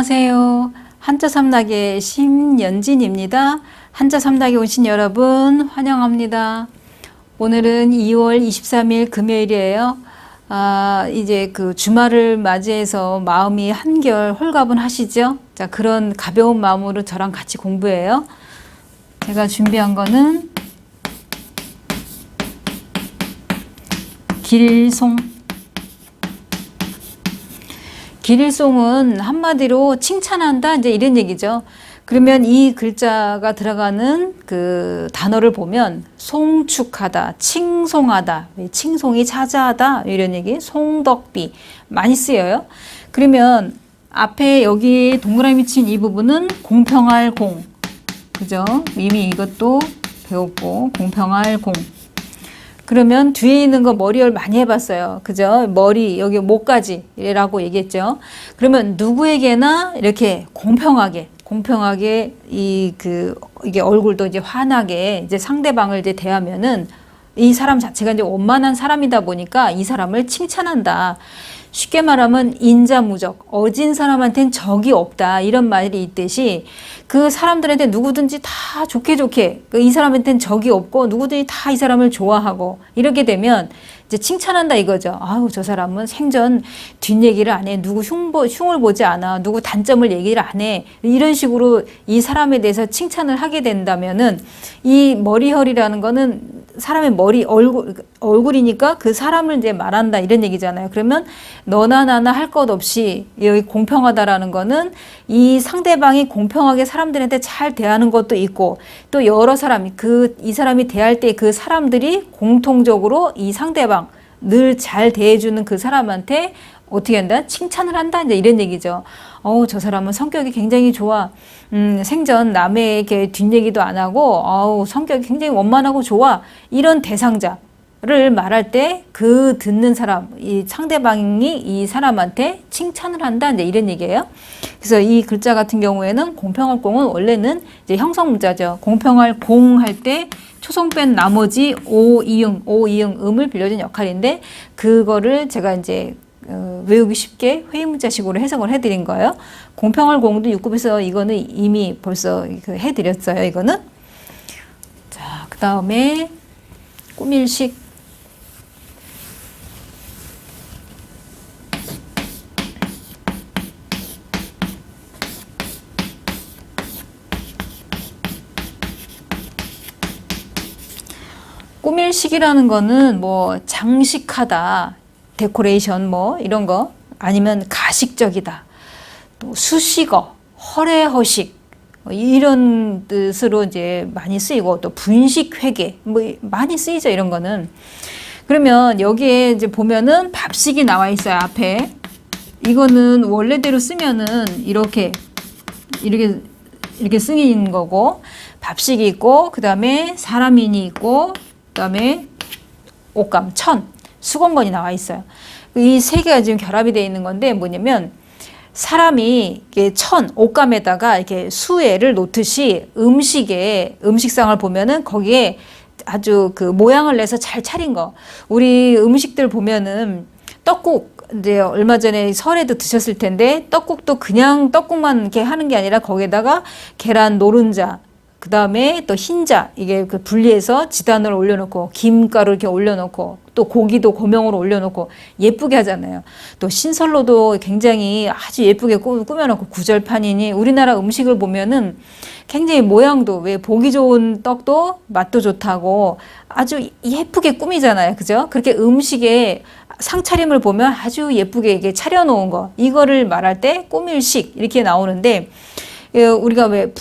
안녕하세요. 한자 삼락의 심연진입니다. 한자 삼락에 오신 여러분 환영합니다. 오늘은 2월 23일 금요일이에요. 이제 그 주말을 맞이해서 마음이 한결 홀가분하시죠? 자, 그런 가벼운 마음으로 저랑 같이 공부해요. 제가 준비한 거는 길송. 길송은 한마디로 칭찬한다, 이제 이런 얘기죠. 그러면 이 글자가 들어가는 그 단어를 보면 송축하다, 칭송하다, 칭송이 자자하다 이런 얘기, 송덕비 많이 쓰여요. 그러면 앞에 여기 동그라미 친 이 부분은 공평할 공, 그죠? 이미 이것도 배웠고 공평할 공. 그러면 뒤에 있는 거 머리열 많이 해봤어요. 그죠? 머리, 여기 목까지라고 얘기했죠. 그러면 누구에게나 이렇게 공평하게 이게 얼굴도 이제 환하게 이제 상대방을 이제 대하면은 이 사람 자체가 이제 원만한 사람이다 보니까 이 사람을 칭찬한다. 쉽게 말하면 인자무적, 어진 사람한테는 적이 없다, 이런 말이 있듯이 그 사람들한테 누구든지 다 좋게 이 사람한테는 적이 없고 누구든지 다 이 사람을 좋아하고 이렇게 되면 이제 칭찬한다 이거죠. 아우, 저 사람은 생전 뒷얘기를 안 해, 누구 흉을 보지 않아, 누구 단점을 얘기를 안 해, 이런 식으로 이 사람에 대해서 칭찬을 하게 된다면은 이 머리혈이라는 거는 사람의 얼굴이니까 그 사람을 이제 말한다, 이런 얘기잖아요. 그러면 너나 나나 할 것 없이 여기 공평하다라는 거는 이 상대방이 공평하게 사람들한테 잘 대하는 것도 있고, 또 여러 사람, 이 사람이 대할 때 그 사람들이 공통적으로 이 상대방 늘 잘 대해주는 그 사람한테 어떻게 한다? 칭찬을 한다, 이제 이런 얘기죠. 저 사람은 성격이 굉장히 좋아. 생전 남에게 뒷얘기도 안 하고, 성격이 굉장히 원만하고 좋아. 이런 대상자를 말할 때 그 듣는 사람, 이 상대방이 이 사람한테 칭찬을 한다, 이제 이런 얘기예요. 그래서 이 글자 같은 경우에는 공평할 공은 원래는 이제 형성문자죠. 공평할 공 할 때 초성 뺀 나머지 오, 이응, 음을 빌려준 역할인데, 그거를 제가 이제 외우기 쉽게 회의문자식으로 해석을 해드린 거예요. 공평할 공도 6급에서 이거는 이미 벌써 해드렸어요. 이거는. 자, 그 다음에 꾸밀식. 꾸밀식이라는 거는 뭐 장식하다, 데코레이션 뭐 이런 거, 아니면 가식적이다, 또 수식어, 허례허식 이런 뜻으로 이제 많이 쓰이고, 또 분식회계 뭐 많이 쓰이죠, 이런 거는. 그러면 여기에 이제 보면은 밥식이 나와 있어요, 앞에. 이거는 원래대로 쓰면은 이렇게 쓰인 거고, 밥식이 있고, 그 다음에 사람인이 있고, 그 다음에 옷감, 천, 수건건이 나와 있어요. 이 세 개가 지금 결합이 되어 있는 건데, 뭐냐면 사람이 이렇게 옷감에다가 이렇게 수애를 놓듯이 음식상을 보면은 거기에 아주 그 모양을 내서 잘 차린 거. 우리 음식들 보면은 떡국, 이제 얼마 전에 설에도 드셨을 텐데, 떡국도 그냥 떡국만 이렇게 하는 게 아니라 거기에다가 계란 노른자, 그 다음에 또 흰자, 이게 그 분리해서 지단을 올려놓고, 김가루 이렇게 올려놓고, 또 고기도 고명으로 올려놓고 예쁘게 하잖아요. 또 신설로도 굉장히 아주 예쁘게 꾸며놓고, 구절판이니 우리나라 음식을 보면은 굉장히 모양도, 왜 보기 좋은 떡도 맛도 좋다고 아주 예쁘게 꾸미잖아요. 그죠? 그렇게 음식에 상차림을 보면 아주 예쁘게 이게 차려놓은 거, 이거를 말할 때 꾸밀식 이렇게 나오는데, 우리가 왜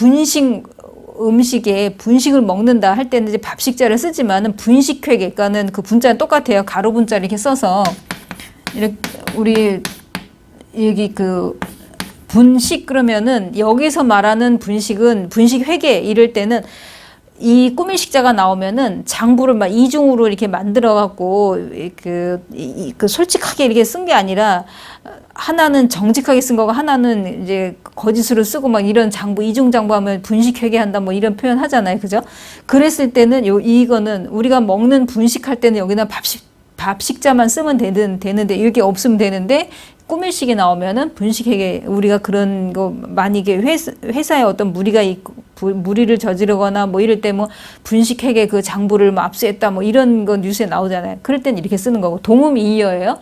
음식에 분식을 먹는다 할 때는 이제 밥식자를 쓰지만은 분식회계, 그러니까는 그 분자는 똑같아요. 가로 분자 이렇게 써서, 이렇게 우리 여기 그 분식 그러면은 여기서 말하는 분식은 분식회계 이럴 때는 이 꾸밀식자가 나오면은 장부를 막 이중으로 이렇게 만들어 갖고 솔직하게 이렇게 쓴 게 아니라, 하나는 정직하게 쓴 거고 하나는 이제 거짓으로 쓰고 막 이런 장부, 이중 장부하면 분식회계한다 뭐 이런 표현 하잖아요. 그죠? 그랬을 때는 이거는 우리가 먹는 분식할 때는 여기다 밥식자만 쓰면 되는데, 이렇게 없으면 되는데, 꾸밀식이 나오면은 분식회계 우리가 그런 거 많이 이게 회사에 어떤 무리가 있고 무리를 저지르거나 뭐 이럴 때 뭐 분식회계 그 장부를 뭐 압수했다 뭐 이런 거 뉴스에 나오잖아요. 그럴 땐 이렇게 쓰는 거고 동음이의어예요.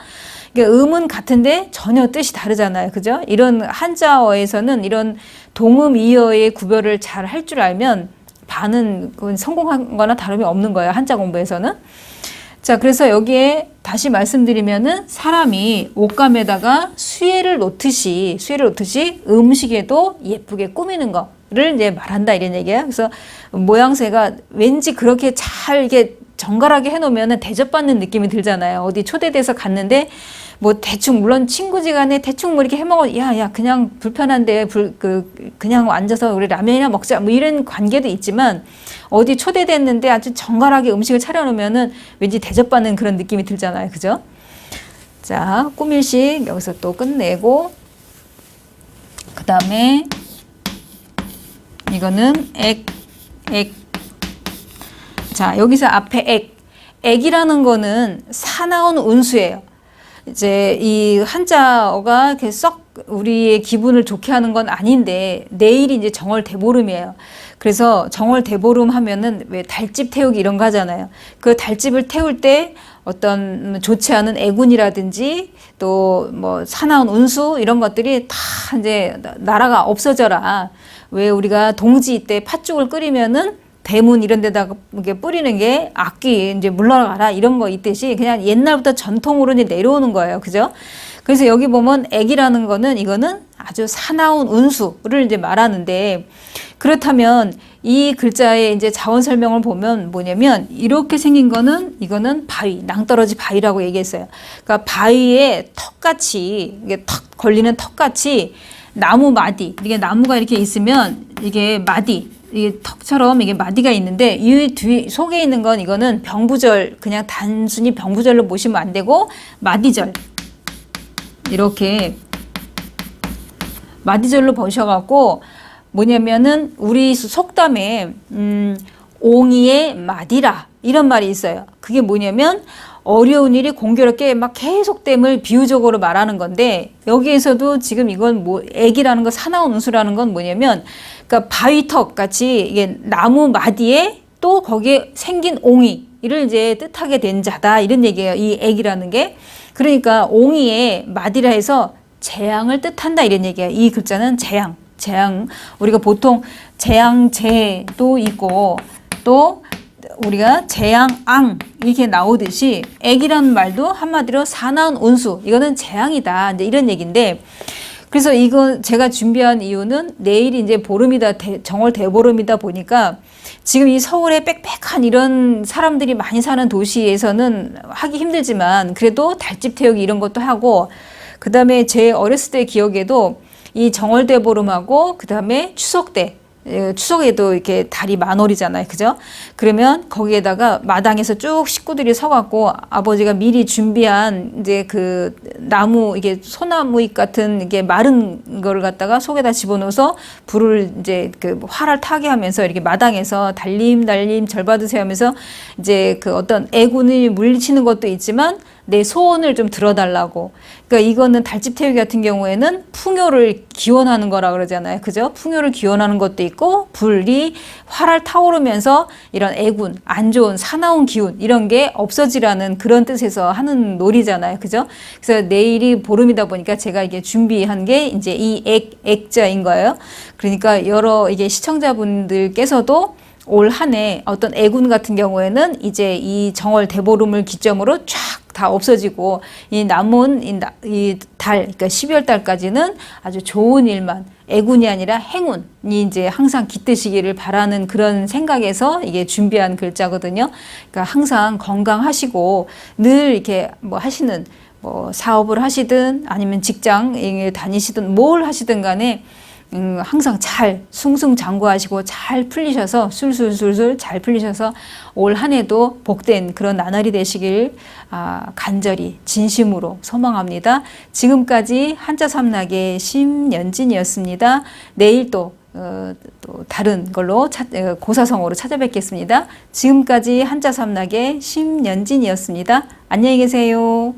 그러니까 음은 같은데 전혀 뜻이 다르잖아요. 그죠? 이런 한자어에서는 이런 동음이의어의 구별을 잘 할 줄 알면 반은 성공한 거나 다름이 없는 거예요. 한자 공부에서는. 자, 그래서 여기에 다시 말씀드리면은 사람이 옷감에다가 수혜를 놓듯이 음식에도 예쁘게 꾸미는 거를 이제 말한다 이런 얘기예요. 그래서 모양새가 왠지 그렇게 잘 이게 정갈하게 해놓으면은 대접받는 느낌이 들잖아요. 어디 초대돼서 갔는데 뭐 대충 물론 친구지간에 대충 뭐 이렇게 해먹어 야 그냥 불편한데 그냥 앉아서 우리 라면이나 먹자 뭐 이런 관계도 있지만 어디 초대됐는데 아주 정갈하게 음식을 차려놓으면은 왠지 대접받는 그런 느낌이 들잖아요. 그죠? 자, 꾸밀식 여기서 또 끝내고 그 다음에 이거는 액. 자, 여기서 앞에 액이라는 거는 사나운 운수예요. 이제 이 한자어가 이렇게 썩 우리의 기분을 좋게 하는 건 아닌데 내일이 이제 정월대보름이에요. 그래서 정월대보름 하면은 왜 달집 태우기 이런 거 하잖아요. 그 달집을 태울 때 어떤 좋지 않은 애군이라든지 또 뭐 사나운 운수 이런 것들이 다 이제 나라가 없어져라. 왜 우리가 동지 때 팥죽을 끓이면은 대문 이런 데다가 이렇게 뿌리는 게 악귀 이제 물러가라 이런 거 있듯이 그냥 옛날부터 전통으로 이제 내려오는 거예요. 그죠? 그래서 여기 보면 액이라는 거는 이거는 아주 사나운 운수를 이제 말하는데 그렇다면 이 글자의 이제 자원 설명을 보면 뭐냐면 이렇게 생긴 거는 이거는 바위, 낭떠러지 바위라고 얘기했어요. 그러니까 바위에 턱같이 이게 턱 걸리는 턱같이 나무 마디 이게 나무가 이렇게 있으면 이게 마디 이게 턱처럼 이게 마디가 있는데 이 뒤 속에 있는 건 이거는 병부절 그냥 단순히 병부절로 보시면 안 되고 마디절 이렇게 마디절로 보셔갖고 뭐냐면은 우리 속담에 옹이의 마디라 이런 말이 있어요. 그게 뭐냐면 어려운 일이 공교롭게 막 계속됨을 비유적으로 말하는 건데 여기에서도 지금 이건 뭐 액이라는 거 사나운 운수라는 건 뭐냐면 그러니까 바위턱 같이 이게 나무 마디에 또 거기에 생긴 옹이를 이제 뜻하게 된 자다 이런 얘기예요. 이 액이라는 게 그러니까 옹이의 마디라 해서 재앙을 뜻한다 이런 얘기예요. 이 글자는 재앙 우리가 보통 재앙재도 있고 또 우리가 재앙앙 이렇게 나오듯이 액이라는 말도 한마디로 사나운 운수 이거는 재앙이다 이제 이런 얘기인데 그래서 이거 제가 준비한 이유는 내일이 이제 보름이다 정월 대보름이다 보니까 지금 이 서울에 빽빽한 이런 사람들이 많이 사는 도시에서는 하기 힘들지만 그래도 달집 태우기 이런 것도 하고 그 다음에 제 어렸을 때 기억에도 이 정월 대보름하고 그 다음에 추석 때 추석에도 이렇게 달이 만월이잖아요. 그죠? 그러면 거기에다가 마당에서 쭉 식구들이 서갖고 아버지가 미리 준비한 이제 그 나무, 이게 소나무잎 같은 이게 마른 거를 갖다가 속에다 집어넣어서 불을 이제 그 활을 타게 하면서 이렇게 마당에서 달림 절 받으세요 하면서 이제 그 어떤 애군을 물리치는 것도 있지만 내 소원을 좀 들어달라고. 그러니까 이거는 달집 태우기 같은 경우에는 풍요를 기원하는 거라 그러잖아요. 그죠? 풍요를 기원하는 것도 있고 불이 활활 타오르면서 이런 애군, 안 좋은 사나운 기운 이런 게 없어지라는 그런 뜻에서 하는 놀이잖아요. 그죠? 그래서 내일이 보름이다 보니까 제가 이게 준비한 게 이제 이 액자인 거예요. 그러니까 여러 이게 시청자분들께서도 올 한 해 어떤 애군 같은 경우에는 이제 이 정월 대보름을 기점으로 쫙 다 없어지고 이 남은 이 달, 그러니까 12월 달까지는 아주 좋은 일만 애군이 아니라 행운이 이제 항상 깃드시기를 바라는 그런 생각에서 이게 준비한 글자거든요. 그러니까 항상 건강하시고 늘 이렇게 뭐 하시는 뭐 사업을 하시든 아니면 직장에 다니시든 뭘 하시든 간에 항상 잘 승승장구하시고 잘 풀리셔서 술술술술 잘 풀리셔서 올 한 해도 복된 그런 나날이 되시길 간절히 진심으로 소망합니다. 지금까지 한자삼락의 심연진이었습니다. 내일 또 다른 걸로 고사성어로 찾아뵙겠습니다. 지금까지 한자삼락의 심연진이었습니다. 안녕히 계세요.